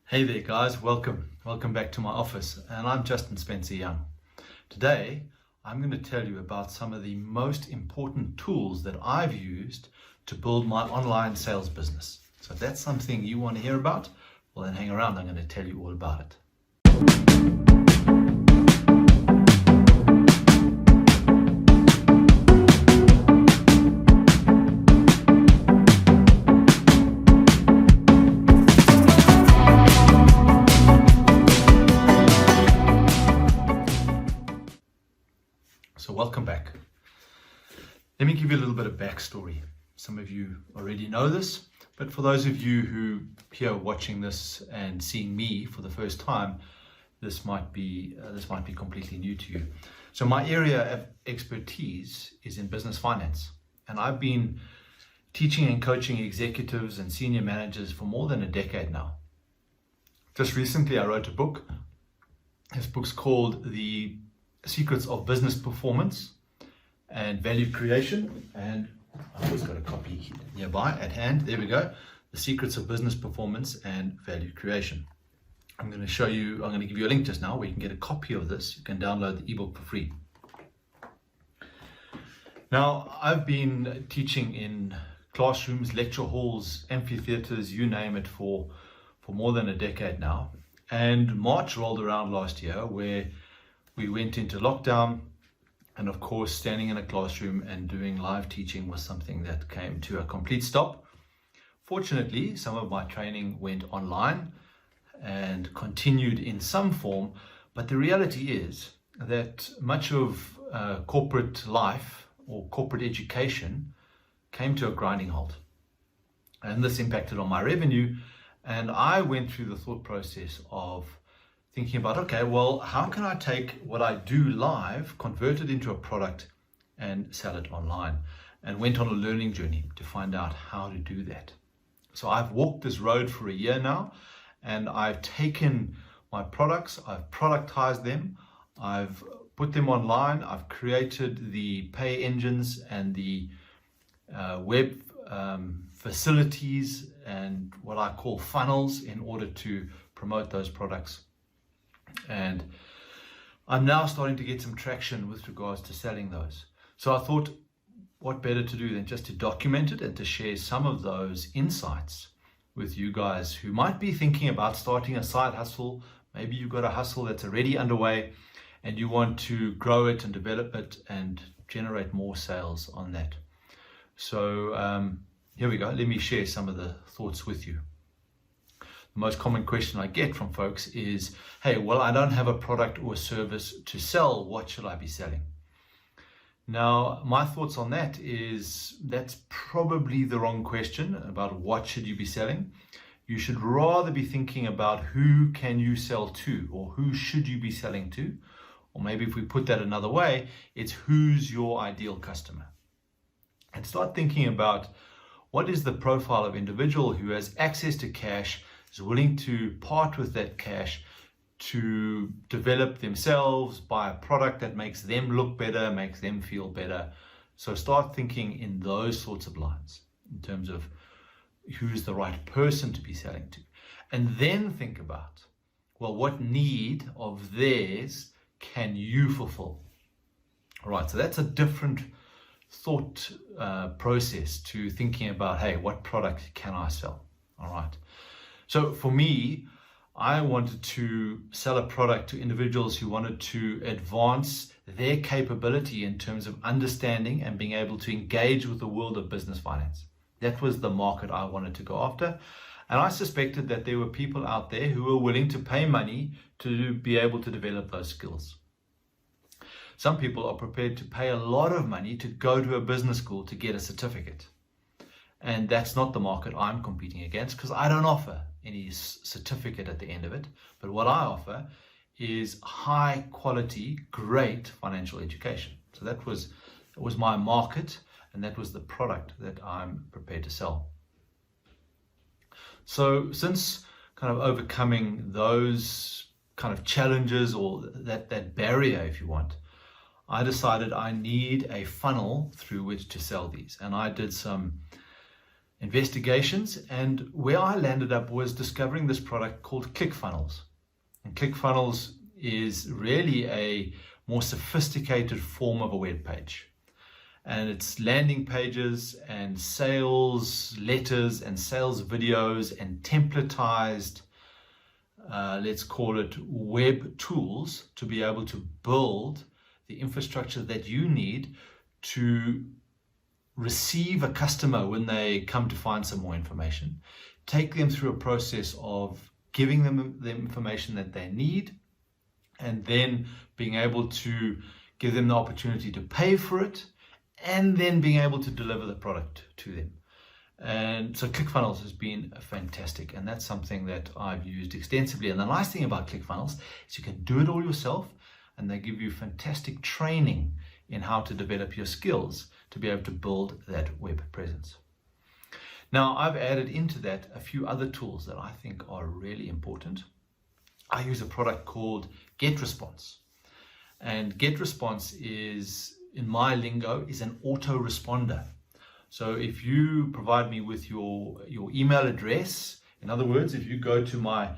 Hey there guys, welcome back to my office, and I'm Justin Spencer Young. Today I'm going to tell you about some of the most important tools that I've used to build my online sales business. So if that's something you want to hear about, well then hang around, I'm going to tell you all about it. So welcome back. Let me give you a little bit of backstory. Some of you already know this, but for those of you who here watching this and seeing me for the first time, this might be completely new to you. So my area of expertise is in business finance, and I've been teaching and coaching executives and senior managers for more than a decade now. Just recently I wrote a book. This book's called The Secrets of Business Performance and Value Creation, and I've always got a copy nearby at hand. There we go. The Secrets of Business Performance and Value Creation. I'm going to give you a link just now where you can get a copy of this. You can download the ebook for free. Now, I've been teaching in classrooms, lecture halls, amphitheaters, you name it, for more than a decade now. And March rolled around last year where we went into lockdown, and of course standing in a classroom and doing live teaching was something that came to a complete stop. Fortunately, some of my training went online and continued in some form, but the reality is that much of corporate life or corporate education came to a grinding halt, and this impacted on my revenue. And I went through the thought process of thinking about, okay, well, how can I take what I do live, convert it into a product and sell it online? And went on a learning journey to find out how to do that. So I've walked this road for a year now, and I've taken my products, I've productized them, I've put them online, I've created the pay engines and the web facilities and what I call funnels in order to promote those products. And I'm now starting to get some traction with regards to selling those. So I thought, what better to do than just to document it and to share some of those insights with you guys who might be thinking about starting a side hustle. Maybe you've got a hustle that's already underway and you want to grow it and develop it and generate more sales on that. So here we go. Let me share some of the thoughts with you. The most common question I get from folks is, hey, well, I don't have a product or a service to sell. What should I be selling? Now, my thoughts on that is that's probably the wrong question about what should you be selling. You should rather be thinking about who can you sell to, or who should you be selling to? Or maybe if we put that another way, it's who's your ideal customer. And start thinking about what is the profile of individual who has access to cash, is willing to part with that cash to develop themselves, buy a product that makes them look better, makes them feel better. So start thinking in those sorts of lines in terms of who's the right person to be selling to. And then think about, well, what need of theirs can you fulfill? All right, so that's a different thought process to thinking about, hey, what product can I sell? All right. So for me, I wanted to sell a product to individuals who wanted to advance their capability in terms of understanding and being able to engage with the world of business finance. That was the market I wanted to go after. And I suspected that there were people out there who were willing to pay money to be able to develop those skills. Some people are prepared to pay a lot of money to go to a business school to get a certificate. And that's not the market I'm competing against, because I don't offer any certificate at the end of it. But what I offer is high quality, great financial education. So that was my market, and that was the product that I'm prepared to sell. So since kind of overcoming those kind of challenges, or that barrier, if you want, I decided I need a funnel through which to sell these. And I did some investigations, and where I landed up was discovering this product called ClickFunnels. And ClickFunnels is really a more sophisticated form of a web page. And it's landing pages and sales letters and sales videos and templatized, let's call it web tools, to be able to build the infrastructure that you need to receive a customer when they come to find some more information, take them through a process of giving them the information that they need, and then being able to give them the opportunity to pay for it, and then being able to deliver the product to them. And so ClickFunnels has been fantastic, and that's something that I've used extensively. And the nice thing about ClickFunnels is you can do it all yourself, and they give you fantastic training in how to develop your skills to be able to build that web presence. Now, I've added into that a few other tools that I think are really important. I use a product called GetResponse. And GetResponse is, in my lingo, is an autoresponder. So if you provide me with your email address, in other words, if you go to my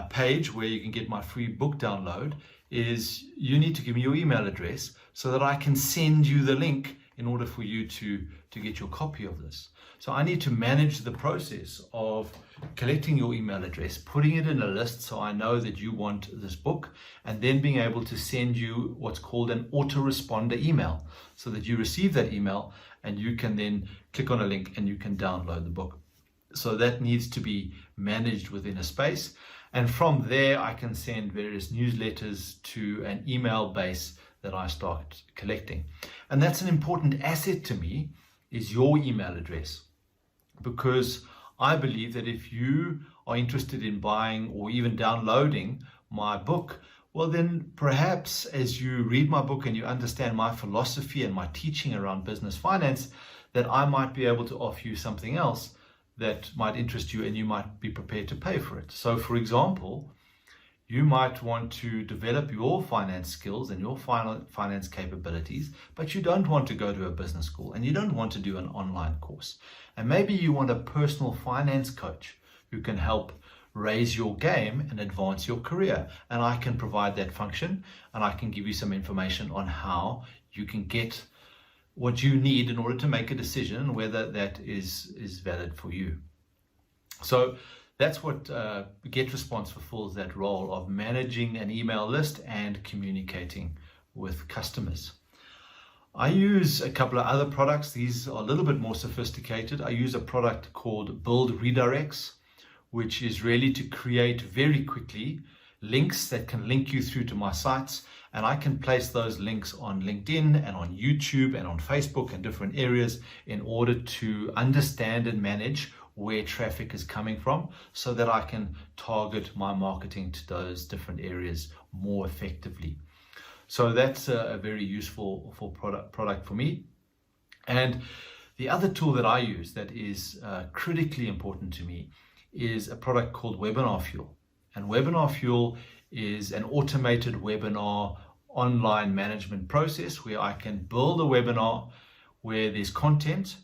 page where you can get my free book download, is you need to give me your email address so that I can send you the link in order for you to get your copy of this. So I need to manage the process of collecting your email address, putting it in a list so I know that you want this book, and then being able to send you what's called an autoresponder email so that you receive that email and you can then click on a link and you can download the book. So that needs to be managed within a space. And from there, I can send various newsletters to an email base that I start collecting. And that's an important asset to me, is your email address. Because I believe that if you are interested in buying or even downloading my book, well then perhaps as you read my book and you understand my philosophy and my teaching around business finance, that I might be able to offer you something else that might interest you and you might be prepared to pay for it. So for example, you might want to develop your finance skills and your finance capabilities, but you don't want to go to a business school and you don't want to do an online course. And maybe you want a personal finance coach who can help raise your game and advance your career. And I can provide that function, and I can give you some information on how you can get what you need in order to make a decision whether that is valid for you. So that's what GetResponse fulfills, that role of managing an email list and communicating with customers. I use a couple of other products. These are a little bit more sophisticated. I use a product called Build Redirects, which is really to create very quickly links that can link you through to my sites. And I can place those links on LinkedIn and on YouTube and on Facebook and different areas in order to understand and manage where traffic is coming from, so that I can target my marketing to those different areas more effectively. So that's a very useful product for me. And the other tool that I use that is critically important to me is a product called Webinar Fuel. And Webinar Fuel is an automated webinar online management process where I can build a webinar where there's content,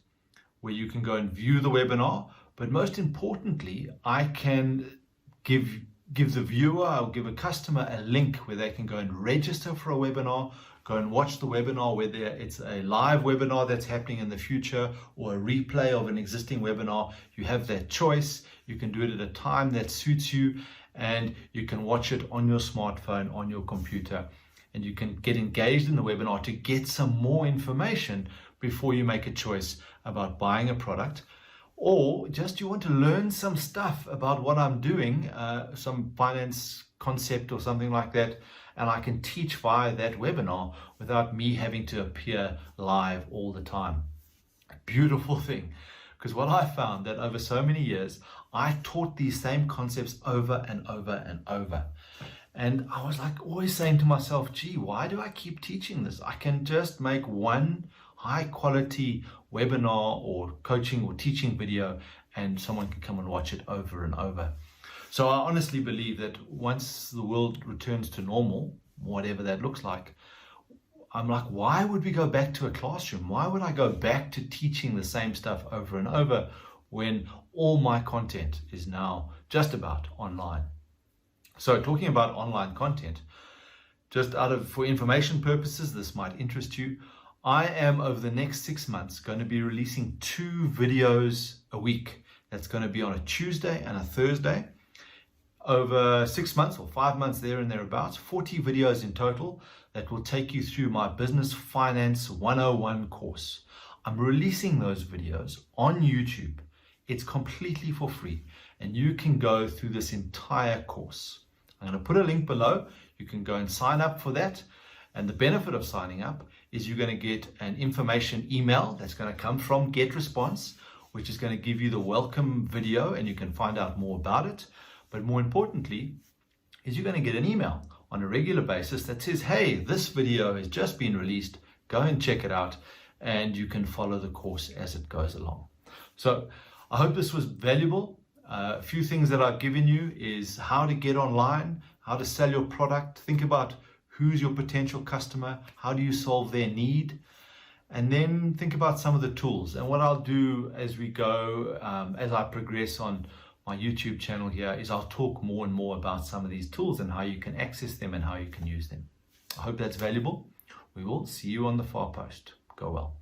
where you can go and view the webinar, but most importantly, I can give the viewer or give a customer a link where they can go and register for a webinar, go and watch the webinar, whether it's a live webinar that's happening in the future or a replay of an existing webinar. You have that choice. You can do it at a time that suits you, and you can watch it on your smartphone, on your computer, and you can get engaged in the webinar to get some more information before you make a choice about buying a product. Or just you want to learn some stuff about what I'm doing, some finance concept or something like that, and I can teach via that webinar without me having to appear live all the time. A beautiful thing, because what I found that over so many years, I taught these same concepts over and over and over. And I was like always saying to myself, gee, why do I keep teaching this? I can just make one high quality webinar or coaching or teaching video and someone can come and watch it over and over. So I honestly believe that once the world returns to normal, whatever that looks like, I'm like, why would we go back to a classroom? Why would I go back to teaching the same stuff over and over when all my content is now just about online. So talking about online content, just for information purposes, this might interest you. I am over the next 6 months going to be releasing 2 videos a week. That's going to be on a Tuesday and a Thursday. Over 6 months or 5 months there and thereabouts, 40 videos in total that will take you through my Business Finance 101 course. I'm releasing those videos on YouTube. It's completely for free and you can go through this entire course. I'm going to put a link below. You can go and sign up for that. And the benefit of signing up is you're going to get an information email that's going to come from GetResponse, which is going to give you the welcome video and you can find out more about it. But more importantly, is you're going to get an email on a regular basis that says, hey, this video has just been released. Go and check it out and you can follow the course as it goes along. So I hope this was valuable. A few things that I've given you is how to get online, how to sell your product. Think about who's your potential customer, how do you solve their need, and then think about some of the tools. And what I'll do as we go, as I progress on my YouTube channel here, is I'll talk more and more about some of these tools and how you can access them and how you can use them. I hope that's valuable. We will see you on the far post. Go well.